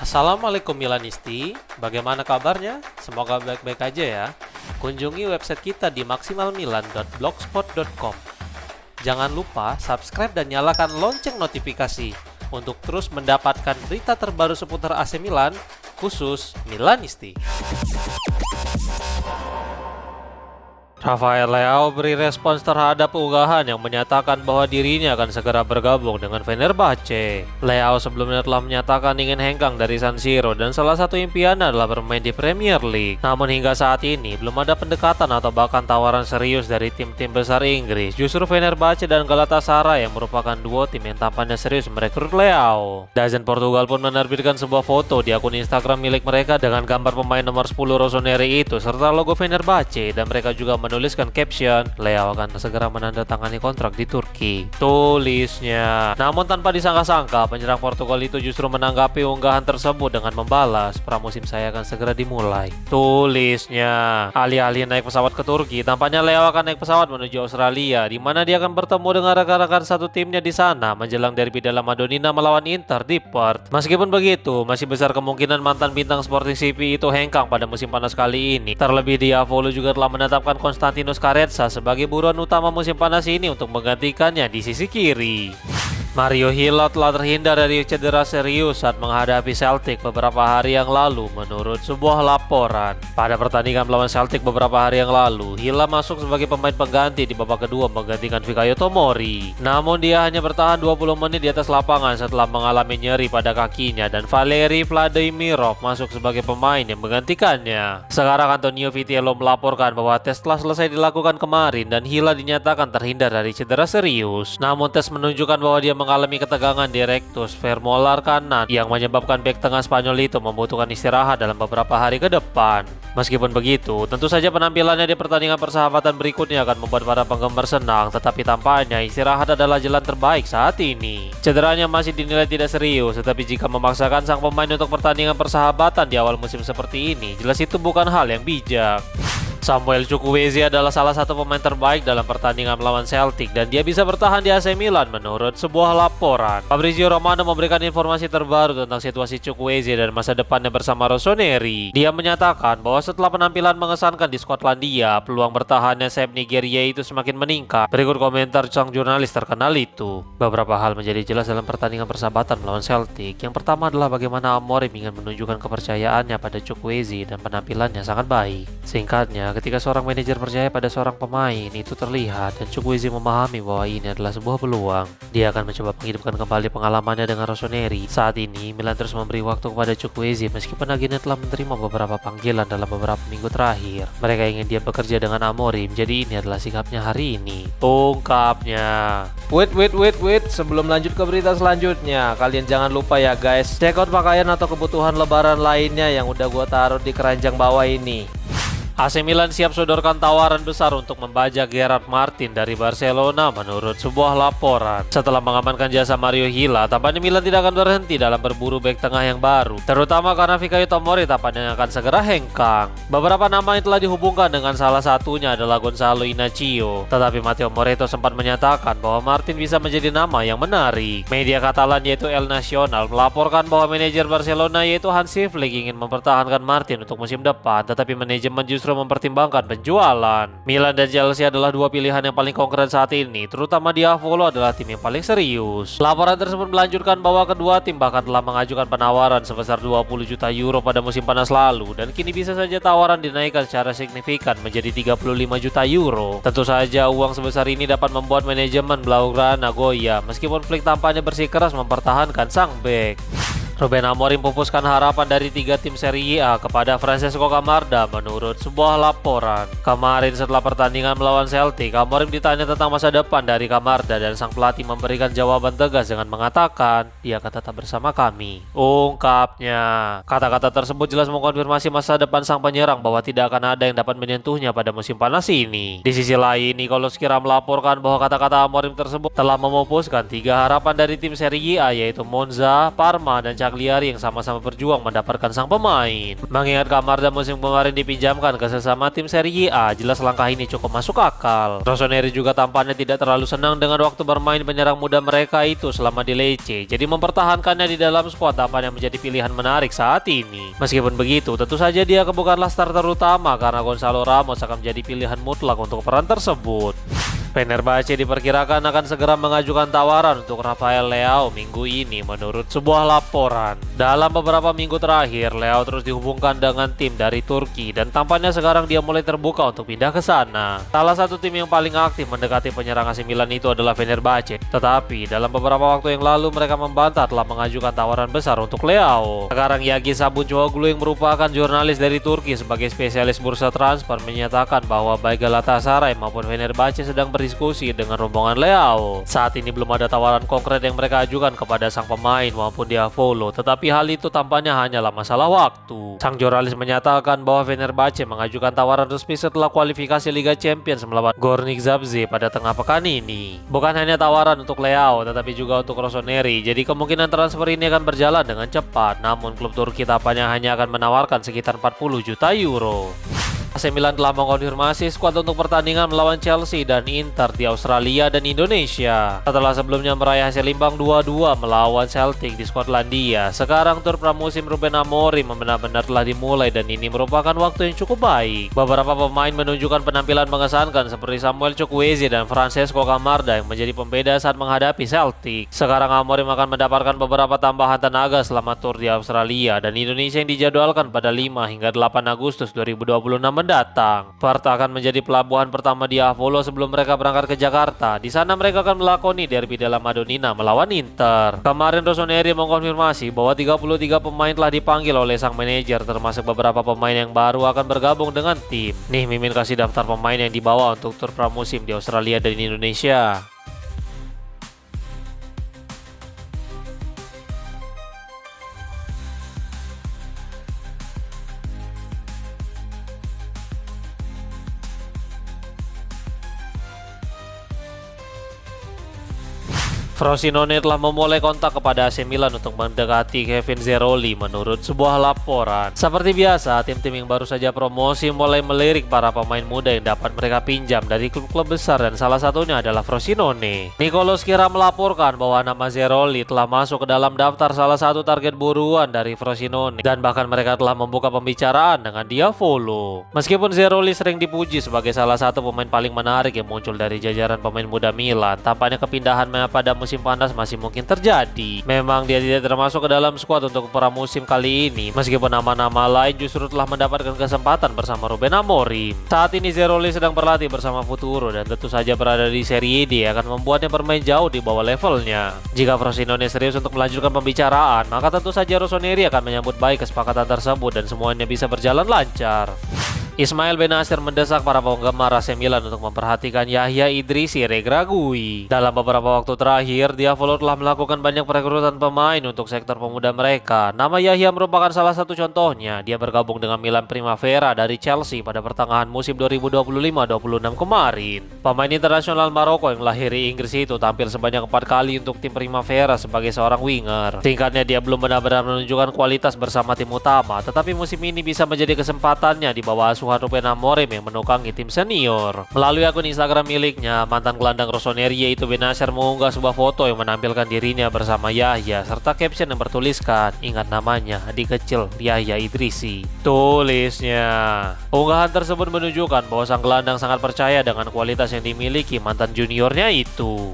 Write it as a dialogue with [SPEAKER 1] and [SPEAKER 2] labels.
[SPEAKER 1] Assalamualaikum Milanisti, bagaimana kabarnya? Semoga baik-baik aja ya. Kunjungi website kita di maksimalmilan.blogspot.com. Jangan lupa subscribe dan nyalakan lonceng notifikasi untuk terus mendapatkan berita terbaru seputar AC Milan, khusus Milanisti. Rafael Leao beri respons terhadap unggahan yang menyatakan bahwa dirinya akan segera bergabung dengan Fenerbahce. Leao sebelumnya telah menyatakan ingin hengkang dari San Siro dan salah satu impiannya adalah bermain di Premier League. Namun hingga saat ini belum ada pendekatan atau bahkan tawaran serius dari tim-tim besar Inggris. Justru Fenerbahce dan Galatasaray yang merupakan duo tim yang tampaknya serius merekrut Leao. DAZN Portugal pun menerbitkan sebuah foto di akun Instagram milik mereka dengan gambar pemain nomor 10 Rossoneri itu serta logo Fenerbahce, dan mereka juga menuliskan caption, Leao akan segera menandatangani kontrak di Turki, tulisnya. Namun tanpa disangka-sangka, penyerang Portugal itu justru menanggapi unggahan tersebut dengan membalas, pramusim saya akan segera dimulai, tulisnya. Alih-alih naik pesawat ke Turki, tampaknya Leao akan naik pesawat menuju Australia, di mana dia akan bertemu dengan rekan-rekan satu timnya di sana menjelang derby della Madonnina melawan Inter di Perth. Meskipun begitu, masih besar kemungkinan mantan bintang Sporting CP itu hengkang pada musim panas kali ini. Terlebih Diavolo juga telah menetapkan Konstantinos Karetsa sebagai buruan utama musim panas ini untuk menggantikannya di sisi kiri. Mario Hilal telah terhindar dari cedera serius saat menghadapi Celtic beberapa hari yang lalu menurut sebuah laporan. Pada pertandingan melawan Celtic beberapa hari yang lalu, Hilal masuk sebagai pemain pengganti di babak kedua menggantikan Fikayo Tomori. Namun dia hanya bertahan 20 menit di atas lapangan setelah mengalami nyeri pada kakinya dan Valeri Vladimirov masuk sebagai pemain yang menggantikannya. Sekarang Antonio Vitiello melaporkan bahwa tes telah selesai dilakukan kemarin dan Hilal dinyatakan terhindar dari cedera serius. Namun tes menunjukkan bahwa dia mengalami ketegangan di rectus femoral kanan yang menyebabkan bek tengah Spanyol itu membutuhkan istirahat dalam beberapa hari ke depan. Meskipun begitu, tentu saja penampilannya di pertandingan persahabatan berikutnya akan membuat para penggemar senang, tetapi tampaknya istirahat adalah jalan terbaik saat ini. Cederanya masih dinilai tidak serius, tetapi jika memaksakan sang pemain untuk pertandingan persahabatan di awal musim seperti ini, jelas itu bukan hal yang bijak. Samuel Chukwueze adalah salah satu pemain terbaik dalam pertandingan melawan Celtic dan dia bisa bertahan di AC Milan menurut sebuah laporan. Fabrizio Romano memberikan informasi terbaru tentang situasi Chukwueze dan masa depannya bersama Rossoneri. Dia menyatakan bahwa setelah penampilan mengesankan di Skotlandia, peluang bertahannya sayap Nigeria itu semakin meningkat. Berikut komentar sang jurnalis terkenal itu. Beberapa hal menjadi jelas dalam pertandingan persahabatan melawan Celtic. Yang pertama adalah bagaimana Amorim ingin menunjukkan kepercayaannya pada Chukwueze dan penampilannya sangat baik. Singkatnya, ketika seorang manajer percaya pada seorang pemain, itu terlihat dan Chukwueze memahami bahwa ini adalah sebuah peluang. Dia akan mencoba menghidupkan kembali pengalamannya dengan Rossoneri. Saat ini, Milan terus memberi waktu kepada Chukwueze meskipun agennya telah menerima beberapa panggilan dalam beberapa minggu terakhir. Mereka ingin dia bekerja dengan Amorim, jadi ini adalah sikapnya hari ini, ungkapnya. Wait, sebelum lanjut ke berita selanjutnya, kalian jangan lupa ya guys, check out pakaian atau kebutuhan lebaran lainnya yang udah gua taruh di keranjang bawah ini. AC Milan siap sodorkan tawaran besar untuk membajak Gerard Martin dari Barcelona menurut sebuah laporan. Setelah mengamankan jasa Mario Hilal, tampaknya Milan tidak akan berhenti dalam berburu bek tengah yang baru, terutama karena Fikayo Tomori tampaknya akan segera hengkang. Beberapa nama yang telah dihubungkan dengan salah satunya adalah Gonzalo Inacio, tetapi Matteo Moretto sempat menyatakan bahwa Martin bisa menjadi nama yang menarik. Media Katalan yaitu El Nacional melaporkan bahwa manajer Barcelona yaitu Hansi Flick ingin mempertahankan Martin untuk musim depan, tetapi manajemen justru mempertimbangkan penjualan. Milan dan Chelsea adalah dua pilihan yang paling konkret saat ini, terutama Diavolo adalah tim yang paling serius. Laporan tersebut melanjutkan bahwa kedua tim bahkan telah mengajukan penawaran sebesar 20 juta euro pada musim panas lalu dan kini bisa saja tawaran dinaikkan secara signifikan menjadi 35 juta euro. Tentu saja uang sebesar ini dapat membuat manajemen Blaugrana goyah meskipun Flick tampaknya bersikeras mempertahankan sang bek. Ruben Amorim pupuskan harapan dari 3 tim Serie A kepada Francesco Camarda menurut sebuah laporan. Kemarin setelah pertandingan melawan Celtic, Amorim ditanya tentang masa depan dari Camarda dan sang pelatih memberikan jawaban tegas dengan mengatakan, dia akan tetap bersama kami, ungkapnya. Kata-kata tersebut jelas mengkonfirmasi masa depan sang penyerang bahwa tidak akan ada yang dapat menyentuhnya pada musim panas ini. Di sisi lain, Nicolo Schira melaporkan bahwa kata-kata Amorim tersebut telah memupuskan 3 harapan dari tim Serie A yaitu Monza, Parma, dan Cagliari yang sama-sama berjuang mendapatkan sang pemain. Mengingat Camarda musim kemarin dipinjamkan ke sesama tim Serie A, jelas langkah ini cukup masuk akal. Rossoneri juga tampaknya tidak terlalu senang dengan waktu bermain penyerang muda mereka itu selama di Lecce, jadi mempertahankannya di dalam skuad tampaknya menjadi pilihan menarik saat ini. Meskipun begitu, tentu saja dia bukanlah starter utama karena Gonzalo Ramos akan menjadi pilihan mutlak untuk peran tersebut. Fenerbahce diperkirakan akan segera mengajukan tawaran untuk Rafael Leao minggu ini menurut sebuah laporan. Dalam beberapa minggu terakhir, Leao terus dihubungkan dengan tim dari Turki dan tampaknya sekarang dia mulai terbuka untuk pindah ke sana. Salah satu tim yang paling aktif mendekati penyerang AC Milan itu adalah Fenerbahce. Tetapi dalam beberapa waktu yang lalu mereka membantah telah mengajukan tawaran besar untuk Leao. Sekarang Yagi Sabuncuoglu yang merupakan jurnalis dari Turki sebagai spesialis bursa transfer menyatakan bahwa baik Galatasaray maupun Fenerbahce sedang berdiskusi dengan rombongan Leao. Saat ini belum ada tawaran konkret yang mereka ajukan kepada sang pemain maupun Diavolo, tetapi hal itu tampaknya hanyalah masalah waktu. Sang jurnalis menyatakan bahwa Fenerbahce mengajukan tawaran resmi setelah kualifikasi Liga Champions melawan Gornik Zabrze pada tengah pekan ini. Bukan hanya tawaran untuk Leao, tetapi juga untuk Rossoneri, jadi kemungkinan transfer ini akan berjalan dengan cepat. Namun klub Turki tampaknya hanya akan menawarkan sekitar 40 juta euro. AC Milan telah mengkonfirmasi skuad untuk pertandingan melawan Chelsea dan Inter di Australia dan Indonesia. Setelah sebelumnya meraih hasil imbang 2-2 melawan Celtic di Skotlandia, sekarang tur pramusim Ruben Amorim benar-benar telah dimulai dan ini merupakan waktu yang cukup baik. Beberapa pemain menunjukkan penampilan mengesankan seperti Samuel Chukwueze dan Francesco Camarda yang menjadi pembeda saat menghadapi Celtic. Sekarang Amorim akan mendapatkan beberapa tambahan tenaga selama tur di Australia dan Indonesia yang dijadwalkan pada 5 hingga 8 Agustus 2026 mendatang. Perth akan menjadi pelabuhan pertama Diavolo sebelum mereka berangkat ke Jakarta. Di sana mereka akan melakoni derby della Madonnina melawan Inter. Kemarin Rossoneri mengkonfirmasi bahwa 33 pemain telah dipanggil oleh sang manajer, termasuk beberapa pemain yang baru akan bergabung dengan tim. Nih, Mimin kasih daftar pemain yang dibawa untuk tur pramusim di Australia dan Indonesia. Frosinone telah memulai kontak kepada AC Milan untuk mendekati Kevin Zeroli menurut sebuah laporan. Seperti biasa, tim-tim yang baru saja promosi mulai melirik para pemain muda yang dapat mereka pinjam dari klub-klub besar dan salah satunya adalah Frosinone. Nicolo Schira melaporkan bahwa nama Zeroli telah masuk ke dalam daftar salah satu target buruan dari Frosinone dan bahkan mereka telah membuka pembicaraan dengan Diavolo. Meskipun Zeroli sering dipuji sebagai salah satu pemain paling menarik yang muncul dari jajaran pemain muda Milan, tampaknya kepindahannya pada musim panas masih mungkin terjadi. Memang dia tidak termasuk ke dalam skuad untuk pramusim kali ini, meskipun nama-nama lain justru telah mendapatkan kesempatan bersama Ruben Amorim. Saat ini Zeroli sedang berlatih bersama Futuro dan tentu saja berada di Serie D akan membuatnya bermain jauh di bawah levelnya. Jika Frosinone serius untuk melanjutkan pembicaraan, maka tentu saja Rossoneri akan menyambut baik kesepakatan tersebut dan semuanya bisa berjalan lancar. Ismail Bennacer mendesak para penggemar AC Milan untuk memperhatikan Yahya Idrissi Regragui. Dalam beberapa waktu terakhir, Diavolo telah melakukan banyak perekrutan pemain untuk sektor pemuda mereka. Nama Yahya merupakan salah satu contohnya. Dia bergabung dengan Milan Primavera dari Chelsea pada pertengahan musim 2025-26 kemarin. Pemain internasional Maroko yang lahir di Inggris itu tampil sebanyak 4 kali untuk tim Primavera sebagai seorang winger. Singkatnya, dia belum benar-benar menunjukkan kualitas bersama tim utama, tetapi musim ini bisa menjadi kesempatannya di bawah asuhan Ruben Amorim yang menukangi tim senior. Melalui akun Instagram miliknya, mantan gelandang Rossoneri yaitu Bennacer mengunggah sebuah foto yang menampilkan dirinya bersama Yahya serta caption yang bertuliskan, "Ingat namanya, adik kecil Yahya Idrissi." Tulisnya. Unggahan tersebut menunjukkan bahwa sang gelandang sangat percaya dengan kualitas yang dimiliki mantan juniornya itu.